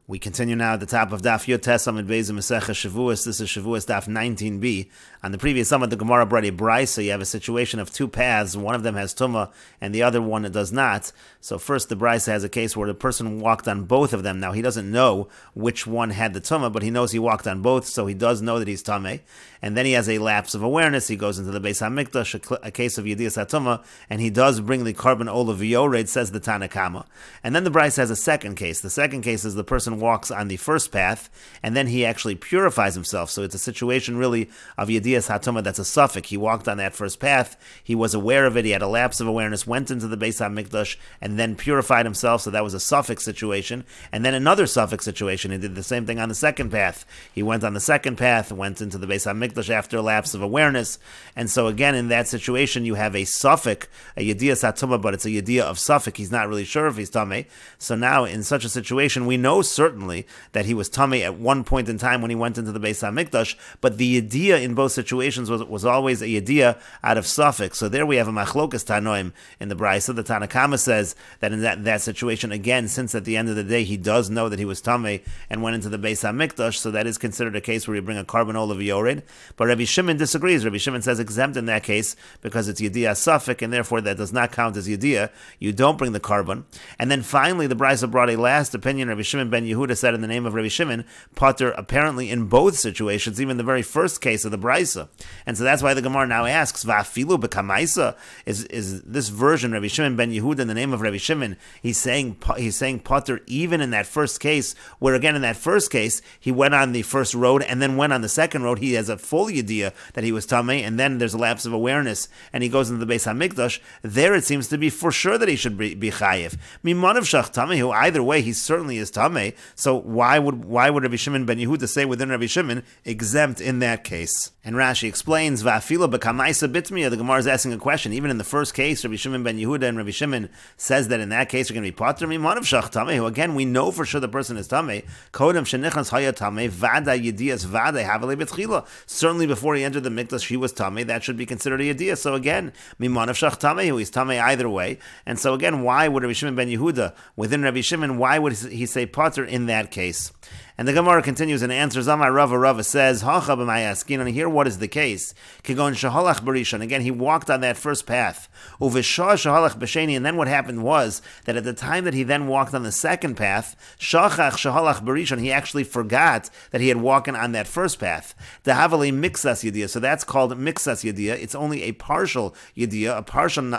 We continue now at the top of Daf Yomi Gemara Mesechet Shevuos. This is Shevuos Daf 19b. On the previous summit, the Gemara brought a brisa. So you have a situation of two paths. One of them has tumah, and the other one does not. So first, the brisa has a case where the person walked on both of them. Now he doesn't know which one had the tumah, but he knows he walked on both, so he does know that he's tameh. And then he has a lapse of awareness. He goes into the Beis Hamikdash, a case of Yedias HaTumah, and he does bring the carbon olav v'yored, says the Tana Kama. And then the brisa has a second case. The second case is the person walks on the first path, and then he actually purifies himself. So it's a situation really of Yedias HaTumah that's a suffix. He walked on that first path, he was aware of it, he had a lapse of awareness, went into the Beis HaMikdash, and then purified himself, so that was a suffix situation. And then another suffix situation, he did the same thing on the second path. He went on the second path, went into the Beis HaMikdash after a lapse of awareness. And so again, in that situation, you have a suffix, a Yedias HaTumah, but it's a Yediah of suffix. He's not really sure if he's Tameh. So now, in such a situation, we know certainly that he was Tameh at one point in time when he went into the Beis HaMikdash, but the Yediah in both situations was always a Yediah out of suffix. So there we have a Machlokas Tanoim in the Brisa. The Tana Kama says that in that situation, again, since at the end of the day he does know that he was Tameh and went into the Beis HaMikdash, so that is considered a case where you bring a carbon olav v'yored. But Rabbi Shimon disagrees. Rabbi Shimon says exempt in that case because it's Yediah suffix, and therefore that does not count as Yediah. You don't bring the carbon. And then finally, the Brisa brought a last opinion. Rabbi Shimon ben Yehuda said in the name of Rabbi Shimon, Potter apparently in both situations, even the very first case of the Brisa. And so that's why the Gemara now asks, Va'afilu b'kamaisa, is this version, Rabbi Shimon ben Yehuda, in the name of Rabbi Shimon, he's saying Potter even in that first case, where again in that first case, he went on the first road and then went on the second road, he has a full Yediah that he was Tameh, and then there's a lapse of awareness, and he goes into the Beis HaMikdash. There it seems to be for sure that he should be Chayiv. Mimanav Shach Tameh, who either way he certainly is Tameh. So why would Rabbi Shimon ben Yehuda say within Rabbi Shimon exempt in that case? And Rashi explains, Va'afila b'kamaisa bitmiya. The Gemara is asking a question. Even in the first case, Rabbi Shimon ben Yehuda and Rabbi Shimon says that in that case you're going to be Pater Mimanav Shach Tameh, who again we know for sure the person is Tameh. Kodem shenichnas haya Tameh vada Yedias vada havale betchila. Certainly before he entered the Mikdash, he was Tameh. That should be considered a Yediah. So again, Mimanav Shach Tameh, who is Tameh either way. And so again, why would Rabbi Shimon ben Yehuda, within Rabbi Shimon, why would he say Pater in that case? And the Gemara continues and answers, Amar Rava says, Hacha b'mayaskin, and here what is the case? Kigon shahalach barishon. Again, he walked on that first path. Uveshah shahalach b'sheni, and then what happened was that at the time that he then walked on the second path, shachach shahalach barishon, he actually forgot that he had walked on that first path. Dehavali mixas yediyah. So that's called mixas yediyah. It's only a partial yediyah,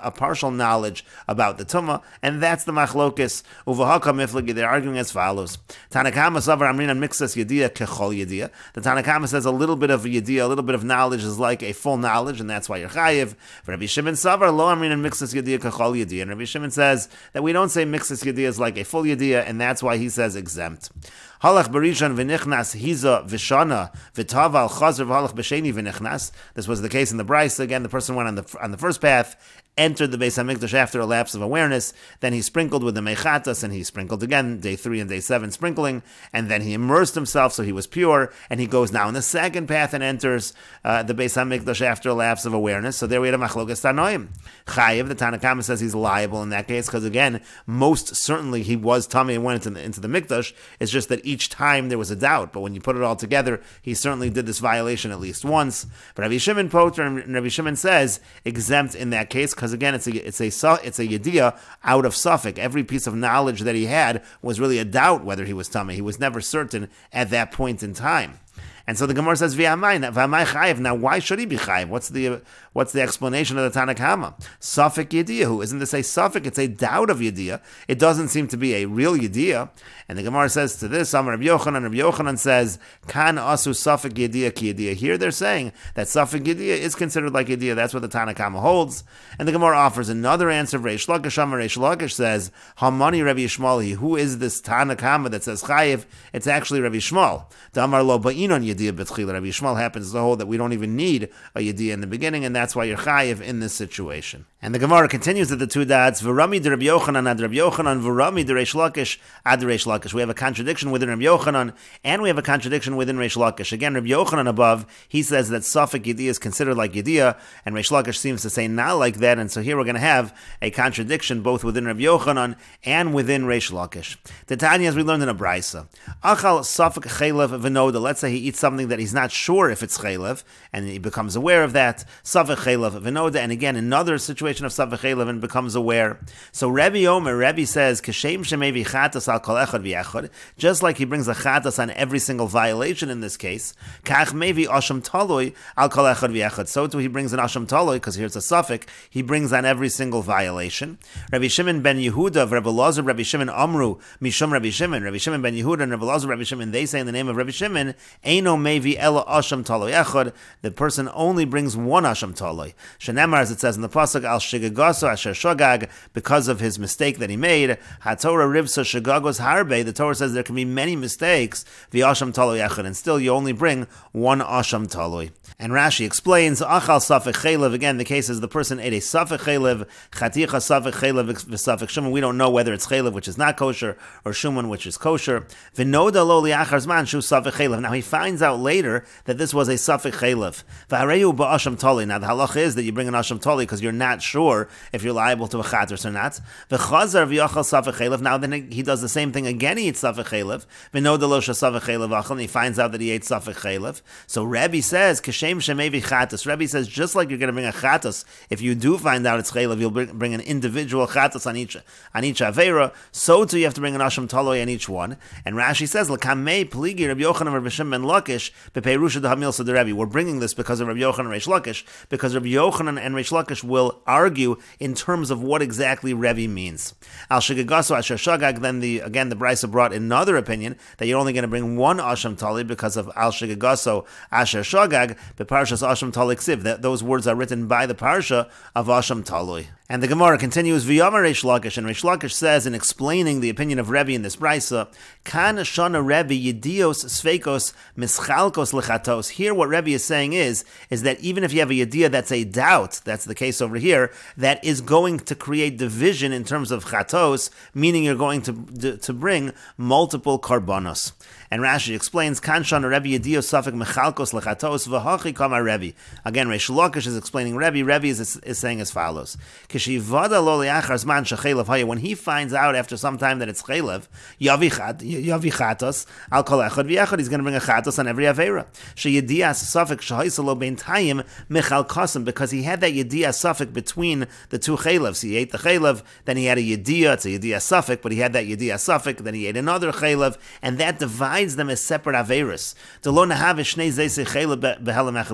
a partial knowledge about the tumah, and that's the machlokas. Uvahaka miflagi. They're arguing as follows. Tanakama savar on mixas yediyah kechol yediyah. The Tana Kama says a little bit of yediyah, a little bit of knowledge is like a full knowledge, and that's why you're chayiv. Rabbi Shimon savar lo amrin on mixas yediyah kechol yediyah. And Rabbi Shimon says that we don't say mixas yediyah is like a full yediyah, and that's why he says exempt. Halach barishon v'nichnas hiza v'shana v'taval chazer v'halach b'sheni v'nichnas. This was the case in the Brisa. Again, the person went on the first path, entered the Beis HaMikdash after a lapse of awareness, then he sprinkled with the mechatas, and he sprinkled again, day 3 and day 7 sprinkling, and then he immersed himself, so he was pure, and he goes now in the second path and enters the Beis HaMikdash after a lapse of awareness. So there we had a machlokas tanoim. Chayiv, the Tana Kama says he's liable in that case, because again, most certainly he was Tameh and went into the Mikdash. It's just that each time there was a doubt, but when you put it all together, he certainly did this violation at least once. But Rabbi Shimon Poter, and Rabbi Shimon says exempt in that case, because again, it's a yediyah out of suffix. Every piece of knowledge that he had was really a doubt whether he was tameh. He was never certain at that point in time. And so the Gemara says, "V'amay chayiv." Now, why should he be chayiv? What's the explanation of the Tana Kama? Suffix yediyah. Isn't this a suffix? It's a doubt of yediyah. It doesn't seem to be a real yediyah. And the Gemara says to this, Amar Rabbi Yochanan says, "Kan asu suffix yediyah ki yediyah." Here they're saying that suffix yediyah is considered like yediyah. That's what the Tana Kama holds. And the Gemara offers another answer. Reish Lakish Amar Reish Lakish says, "Hamani Rabbi Yishmael." Who is this Tana Kama that says chayiv? It's actually Rabbi Yishmael. The Amar Lo Ba'inon Yediyah B'tchila. Rabbi Yishmael happens to hold that we don't even need a Yediyah in the beginning, and that's why you're chayiv in this situation. And the Gemara continues at the two dots, V'rami de Rabbi Yochanan ad Rabbi Yochanan, V'rami de Reish Lakish ad Reish Lakish. We have a contradiction within Rabbi Yochanan, and we have a contradiction within Reish Lakish. Again, Rabbi Yochanan above, he says that Safek Yediyah is considered like Yediyah, and Reish Lakish seems to say not like that, and so here we're going to have a contradiction both within Rabbi Yochanan and within Reish Lakish. The Tanya, as we learned in a Braisa, Achal Safek Chaylev V'noda, let's say he eats something that he's not sure if it's Chaylev, and he becomes aware of that, Safek Chaylev V'noda, and again, another situation of Safek Chaylev and becomes aware. So Rebbe says, Kashem shemevi chatas al kol echad v'echad, just like he brings a chatas on every single violation in this case, kach mevi asham taloi al kol echad v'echad. So too he brings an asham taloi, because here's a suffix, he brings on every single violation. Rabbi Shimon ben Yehuda of Rabbi Lazar, Rabbi Shimon Amru, Mishum Rabbi Shimon ben Yehuda and Rabbi Lazar, Rabbi Shimon, they say in the name of Rabbi Shimon, Eino mevi ela asham taloi echad, the person only brings one asham taloi. Shenemar, as it says in the pasuk, al shigagaso asher shogag, because of his mistake that he made, haTorah rivsa shagagos harbe, the Torah says there can be many mistakes, v'asham taloi echad, and still you only bring one asham taloi. And Rashi explains, achal safek chaylev, again the case is the person ate a safek chaylev, chaticha safek chaylev v'safek shuman, we don't know whether it's chaylev which is not kosher, or shuman which is kosher, v'noda lo li'achar zman shu safek chaylev, now he finds out later that this was a safek chaylev, v'hareyu ba'asham taloi, now the halacha is that you bring an asham taloi because you're not sure if you're liable to a chatos or not. V'chazar v'yachal safek chaylev, now then he does the same thing again, he eats safek chaylev, v'noda lo safek chaylev achal, and he finds out that he ate safek chaylev. So Rebbe says, Kashem shemevi chatos, Rebbe says, just like you're going to bring a chatos, if you do find out it's chaylev, you'll bring an individual chatos on each avera, so too you have to bring an asham taloi on each one. And Rashi says, L'kamei pligi Rabbi Yochanan Rabbi Shimon ben Lakish bepeirusha d'hamil so the Rebbe, we're bringing this because of Rabbi Yochanan and Reish Lakish, because Rabbi Yochanan and Reish Lakish will argue in terms of what exactly Rebbe means. Al shigagaso asher shagag, then the Brisa brought another opinion that you're only going to bring one asham taloi because of al shigagaso asher shagag, but parshas asham taloi ksiv, those words are written by the parsha of asham taloi. And the Gemara continues, V'yamar Reish Lakish, and Reish Lakish says, in explaining the opinion of Rebbe in this Brisa, Kan shana Rebbe yedios sveikos mischalkos lechatos. Here what Rebbe is saying is that even if you have a yediyah that's a doubt, that's the case over here, that is going to create division in terms of chatos, meaning you're going to bring multiple karbanos. And Rashi explains, Kan shana Rebbe yedios safek mechalkos lechatos v'hachi kama Rebbe. Again, Reish Lakish is explaining Rebbe. Rebbe is saying as follows. When he finds out after some time that it's chaylev, yavi chatos al kol echad v'echad, he's going to bring a chatos on every avera. Sheyedias safek shahaisalo bein tayim michal kasim, because he had that yedias safek between the two chaylevs. He ate the chaylev, then he had a yediah, it's a yedias safek, but he had that yedias safek, then he ate another chaylev, and that divides them as separate averas.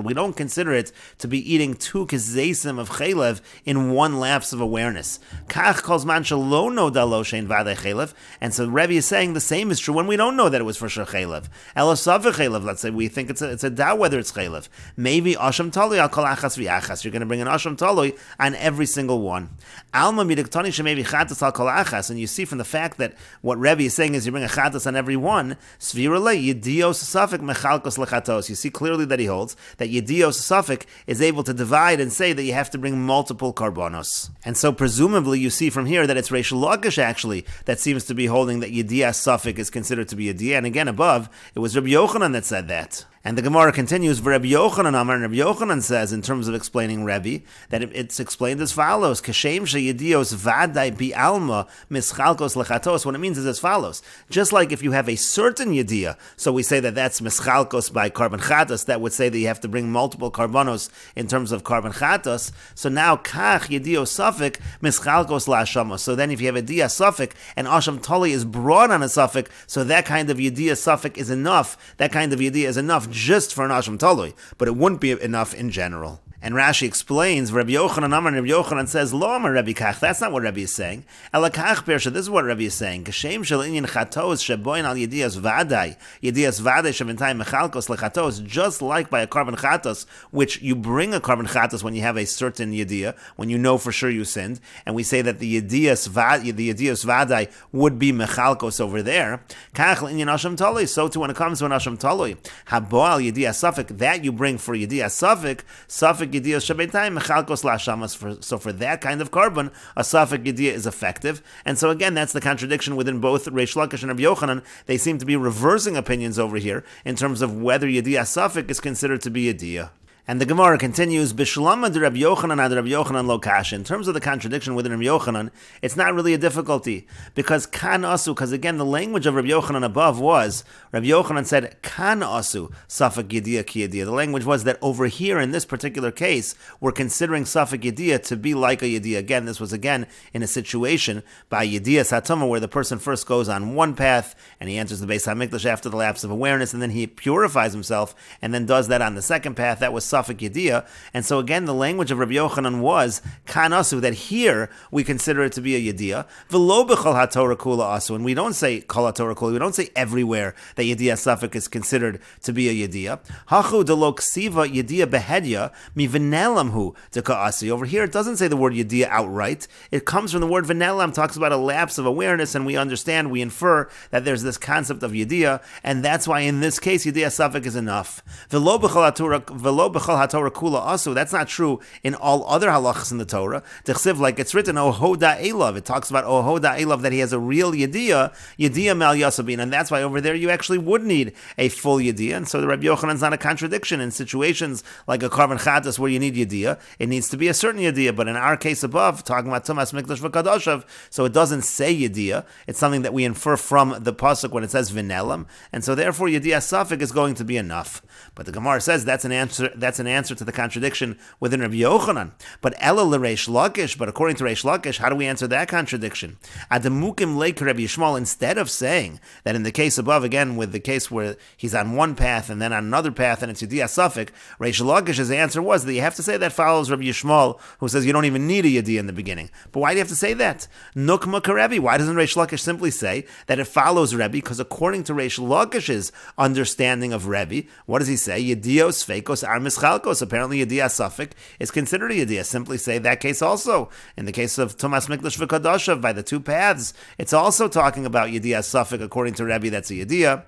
We don't consider it to be eating two kezesim of chaylev in one lapse of awareness. And so Rebbe is saying the same is true when we don't know that it was for sure chaylev. Let's say we think it's a doubt whether it's chaylev. Maybe asham taloi al kol achas v'achas. You're going to bring an asham taloi on every single one. Alma midiktani shemevi chatas al kol achas. And you see from the fact that what Rebbe is saying is you bring a chatas on every one. Svirale yedios safek mechalkos lechatos. You see clearly that he holds that yedios safek is able to divide and say that you have to bring multiple karbonos. And so presumably you see from here that it's Reish Lakish actually that seems to be holding that Yediyah Safek is considered to be Yediyah, and again above, it was Rabbi Yochanan that said that. And the Gemara continues, Rabbi Yochanan Amar, and Rabbi Yochanan says, in terms of explaining Rebbe, that it's explained as follows, Kashem sheyedios vadai bi alma mischalkos lechatos. What it means is as follows. Just like if you have a certain yediyah, so we say that that's mischalkos by carbon chatos, that would say that you have to bring multiple carbonos in terms of carbon chatos. So now, kach yedios safek mischalkos la'ashamos. So then if you have a diyah safek, and asham tali is brought on a safek, so that kind of yediyah safek is enough, that kind of yediyah is enough just for an asham taloi, but it wouldn't be enough in general. And Rashi explains, Rabbi Yochanan Amar, and Rabbi Yochanan says, Lo Amar Rabbi Kach, that's not what Rabbi is saying. Ela Kach Persha, this is what Rabbi is saying. Kashem shel inyan chatos sheboin al yediyas vadai sheventayim mechalkos lechatos, just like by a carbon chatos, which you bring a carbon chatos when you have a certain yediyah, when you know for sure you sinned, and we say that the yediyas vadai would be mechalkos over there. Kach inyan asham taloi, so too when it comes to an asham taloi, haboal yediyas safek, that you bring for yediyas safek yediyos shabeitayim mechalkos la'ashamas. So for that kind of carbon, a safek yediyah is effective. And so again, that's the contradiction within both Reish Lakish and Rabbi Yochanan. They seem to be reversing opinions over here in terms of whether yediyah safek is considered to be yediyah. And the Gemara continues, Bishlama de Rabbi Yochanan ad Rabbi Yochanan lo kasha. In terms of the contradiction within Rabbi Yochanan, it's not really a difficulty, because kan asu, because again, the language of Rabbi Yochanan above was, Rabbi Yochanan said, kan asu, safek yediyah ki yediyah. The language was that over here, in this particular case, we're considering safek yediyah to be like a yediyah. Again, this was again in a situation by yediyah satama, where the person first goes on one path, and he enters the Beis HaMikdash after the lapse of awareness, and then he purifies himself, and then does that on the second path. That was safek yediyah. And so again, the language of Rabbi Yochanan was kan asu, that here we consider it to be a yediyah. V'lo b'chol haTorah kula asu, and we don't say kol haTorah kula. We don't say everywhere that yediyah safek is considered to be a yediyah. Hachu delo ksiva yediyah behedya mi v'nelam hu deka asu. Over here, it doesn't say the word yediyah outright. It comes from the word v'nelam, talks about a lapse of awareness, and we understand, we infer that there's this concept of yediyah, and that's why in this case yediyah safek is enough. V'lo b'chol haTorah kula asu. That's not true in all other halachas in the Torah. T'chsiv, like it's written, Ohoda Elav. It talks about Ohoda Elav, that he has a real yediyah mal yasabin, and that's why over there you actually would need a full yediyah. And so the Rabbi Yochanan's not a contradiction in situations like a carbon chatas where you need yediyah. It needs to be a certain yediyah, but in our case above, talking about tumas mikdash v'kadoshav, so it doesn't say yediyah. It's something that we infer from the pasuk when it says v'nelam, and so therefore yediyah safek is going to be enough. But the Gemara says that's an answer to the contradiction within Rabbi Yochanan. But Ela l'Reish Lakish, but according to Reish Lakish, how do we answer that contradiction? Adamukim leik Rabbi Yishmael, instead of saying that in the case above, again, with the case where he's on one path and then on another path and it's yediyah safek, Reish Lakish's answer was that you have to say that follows Rabbi Yishmael, who says you don't even need a yediyah in the beginning. But why do you have to say that? Nukma karebi. Why doesn't Reish Lakish simply say that it follows Rebbe? Because according to Reish Lakish's understanding of Rebbe, what does he say? Yediyos feikos ar mischalkos. Apparently yediyah safek is considered a yediyah. Simply say that case also. In the case of tumas mikdash v'kadoshav, by the two paths, it's also talking about yediyah safek. According to Rebbe, that's a yediyah.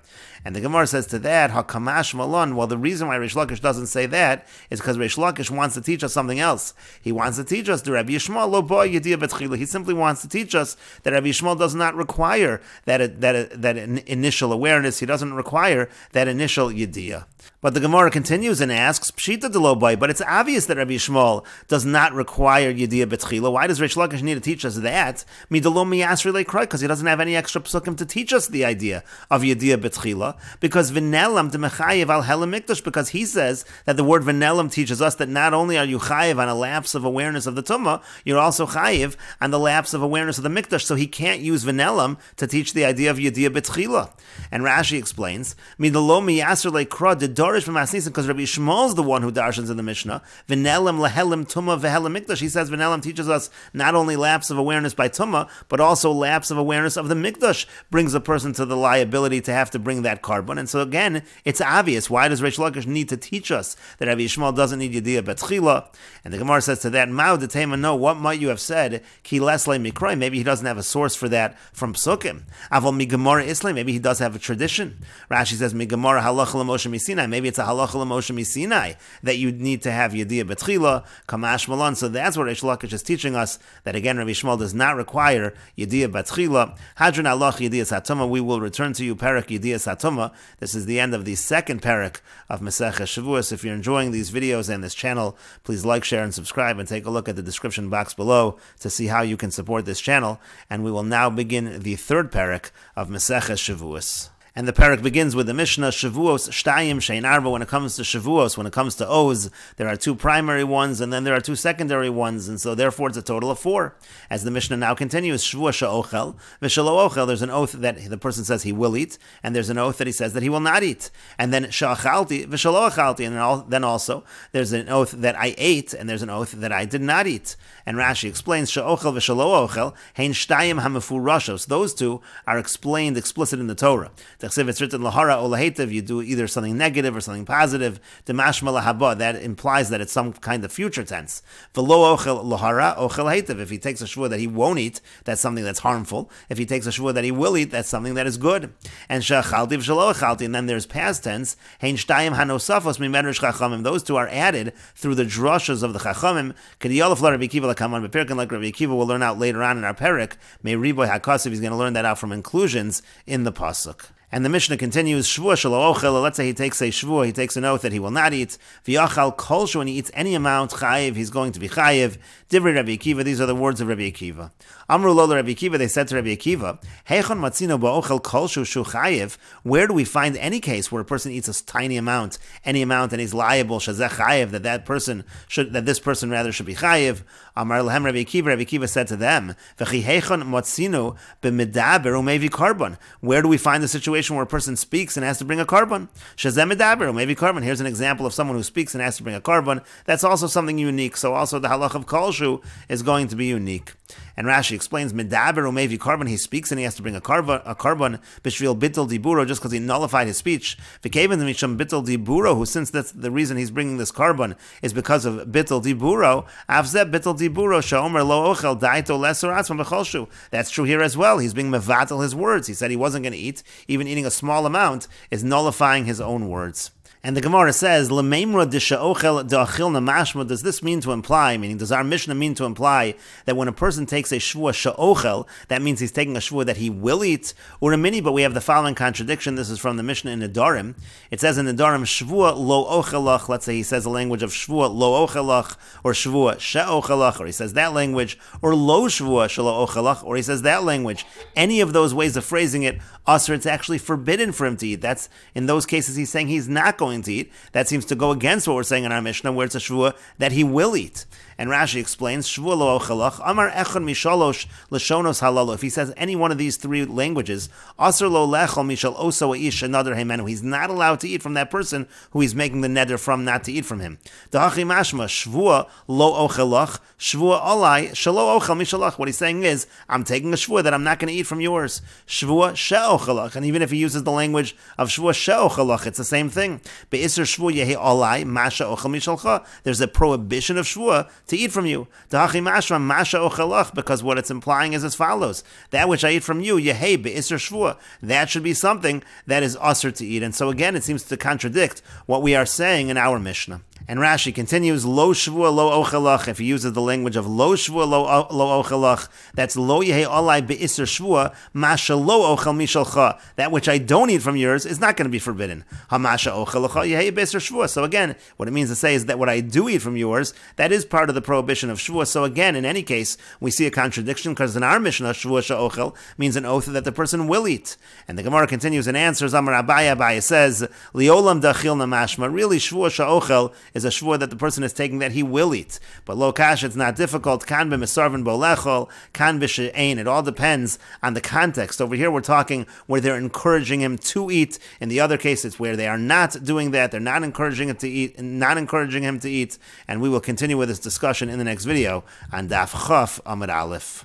And the Gemara says to that, hakamash malon. Well, the reason why Reish Lakish doesn't say that is because Reish Lakish wants to teach us something else. He wants to teach us the Rabbi Yishmael lo boy yediyah betchila. He simply wants to teach us that Rabbi Yishmael does not require that initial awareness. He doesn't require that initial yediyah. But the Gemara continues and asks, Pshita de lo boy, but it's obvious that Rabbi Yishmael does not require yediyah betchila. Why does Reish Lakish need to teach us that? Midalo miyasri leikrai, because he doesn't have any extra psukim to teach us the idea of yediyah betchila. Because v'nelam de mechayev al helam mikdash, because he says that the word v'nelam teaches us that not only are you chayev on a lapse of awareness of the tumah, you're also chayev on the lapse of awareness of the mikdash. So he can't use v'nelam to teach the idea of yediyah betchila. And Rashi explains, midalo miyasri leikra de dorish v'masnisim, because Rabbi Yishmael is the one who darshans in the Mishnah. V'nelam lehelim tumah v'helam mikdash. He says v'nelam teaches us not only lapse of awareness by tumah, but also lapse of awareness of the mikdash brings a person to the liability to have to bring that carbon. And so again, it's obvious. Why does Reish Lakish need to teach us that Rabbi Yishmael doesn't need yediyah betchila? And the Gemara says to that, Mao detema, no, what might you have said? Ki lesle mikrai. Maybe he doesn't have a source for that from psukim. Aval mi Gemara isle. Maybe he does have a tradition. Rashi says mi Gemara halacha l'Moshe misinai. Maybe it's a halacha l'Moshe misinai that you need to have yediyah betchila, kamash malon. So that's what Reish Lakish is teaching us, that again Rabbi Yishmael does not require yediyah betchila. Hadron alach yediyah satuma. We will return to you parak yediyah satuma. This is the end of the second parak of Mesechet Shavuos. If you're enjoying these videos and this channel, please like, share, and subscribe, and take a look at the description box below to see how you can support this channel. And we will now begin the third parak of Mesechet Shavuos. And the parak begins with the Mishnah, Shevuos, Shtayim, Shein Arba. When it comes to Shevuos, when it comes to Oz, there are two primary ones, and then there are two secondary ones, and so therefore it's a total of four. As the Mishnah now continues, Shavua Sha'ochel, V'shalo Ochel, there's an oath that the person says he will eat, and there's an oath that he says that he will not eat. And then Sha'achalti, V'shalo Achalti, and then also there's an oath that I ate, and there's an oath that I did not eat. And Rashi explains, Sha'ochel V'shalo Ochel, Hein Shtayim HaMefurashos. Those two are explained explicit in the Torah. It's written lahara or lahetiv, you do either something negative or something positive. Demashma lahaba, that implies that it's some kind of future tense. V'lo ochel lahara ochel lahetiv. If he takes a shvuah that he won't eat, that's something that's harmful. If he takes a shvuah that he will eat, that's something that is good. And shachalti v'shalo achalti, and then there's past tense. Hein shtayim hanosafos mimedrash chachamim. Those two are added through the drushes of the chachamim. Kediyolaf la Rabbi Akiva lakaman b'perkin, like Rabbi Akiva will learn out later on in our parak. May riboy hakasiv, he's going to learn that out from inclusions in the pasuk. And the Mishnah continues, Shevuos shelo ochel, let's say he takes a Shevuah, he takes an oath that he will not eat. V'yachal kol shu, when he eats any amount, chayiv, he's going to be chayiv. Divrei Rabbi Akiva, these are the words of Rabbi Akiva. Amru lo Rabbi Akiva, they said to Rabbi Akiva, Heichon matzino ba'ochel kol shu shu chayiv, where do we find any case where a person eats a tiny amount, any amount, and he's liable, shazeh chayiv, that this person rather should be chayiv? Amar lehem Rabbi Akiva said to them, V'chi heichon matzino b'medaber u'mevi karbon, where do we find the situation where a person speaks and has to bring a carbon? Shazem medaber, or maybe carbon. Here's an example of someone who speaks and has to bring a carbon. That's also something unique. So also the halach of kolshu is going to be unique. And Rashi explains, medaber or maybe carbon, he speaks and he has to bring a carbon, b'shvil bittul diburo, just because he nullified his speech. V'keven misham bittul diburo, who, since that's the reason he's bringing this carbon is because of bittul diburo, avzeh bittul diburo, sha'omer lo ochel daito lesor atzma b'cholshu. That's true here as well. He's being mevatel his words. He said he wasn't going to eat. Even eating a small amount is nullifying his own words. And the Gemara says, "L'meimra d'sha'ochel da'achilna mashma." Does this mean to imply? Meaning, does our Mishnah mean to imply that when a person takes a shvuah sha'ochel, that means he's taking a shvuah that he will eat, or a mini? But we have the following contradiction. This is from the Mishnah in Nedarim. It says in Nedarim, "Shvuah lo ochelach." Let's say he says the language of shvuah lo ochelach, or shvuah she'ochelach, or he says that language, or lo shvuah shelo ochelach, or he says that language. Any of those ways of phrasing it, usher, it's actually forbidden for him to eat. That's in those cases he's saying he's not going to eat. That seems to go against what we're saying in our Mishnah, where it's a shvuah that he will eat. And Rashi explains, shvuah lo ochelach, amar echon mishalosh l'shonos halalu. If he says any one of these three languages, asr lo lechol mishal oso ish another hemenu, he's not allowed to eat from that person who he's making the neder from not to eat from him. Dahachi mashma, shvuah lo ochelach, shvuah olai, shalo ochel mishalach. What he's saying is, I'm taking a shvuah that I'm not going to eat from yours. Shvuah she'ochelach. And even if he uses the language of shvuah she'ochelach, it's the same thing. Be'isr shvuah yehi olai, masha ochel mishalcha. There's a prohibition of shvuah to eat from you. Dahachi mashma masha ochelach, because what it's implying is as follows: that which I eat from you, yehi be'isr shvuah, that should be something that is usher to eat. And so again, it seems to contradict what we are saying in our Mishnah. And Rashi continues, lo shvuah lo ochelach. If he uses the language of lo shvuah lo ochelach, that's lo yehi olai be'isr shvuah, masha lo ochel mishalcha. That which I don't eat from yours is not going to be forbidden. Hamasha ochelacha yehi be'isr shvuah. So again, what it means to say is that what I do eat from yours, that is part of the prohibition of shvuah. So again, in any case, we see a contradiction, because in our Mishnah, shvuah she'ochel means an oath that the person will eat. And the Gemara continues and answers, Amar Abaya says, liolam dachilna mashma. Really, shvuah she'ochel is a shvuah that the person is taking that he will eat. But lo kash, it's not difficult. Kan b'misarvin bo lechol, kan b'she'ein. It all depends on the context. Over here we're talking where they're encouraging him to eat. In the other case, it's where they are not doing that. They're not encouraging him to eat, And we will continue with this discussion in the next video on Daf Chaf Amud Aleph.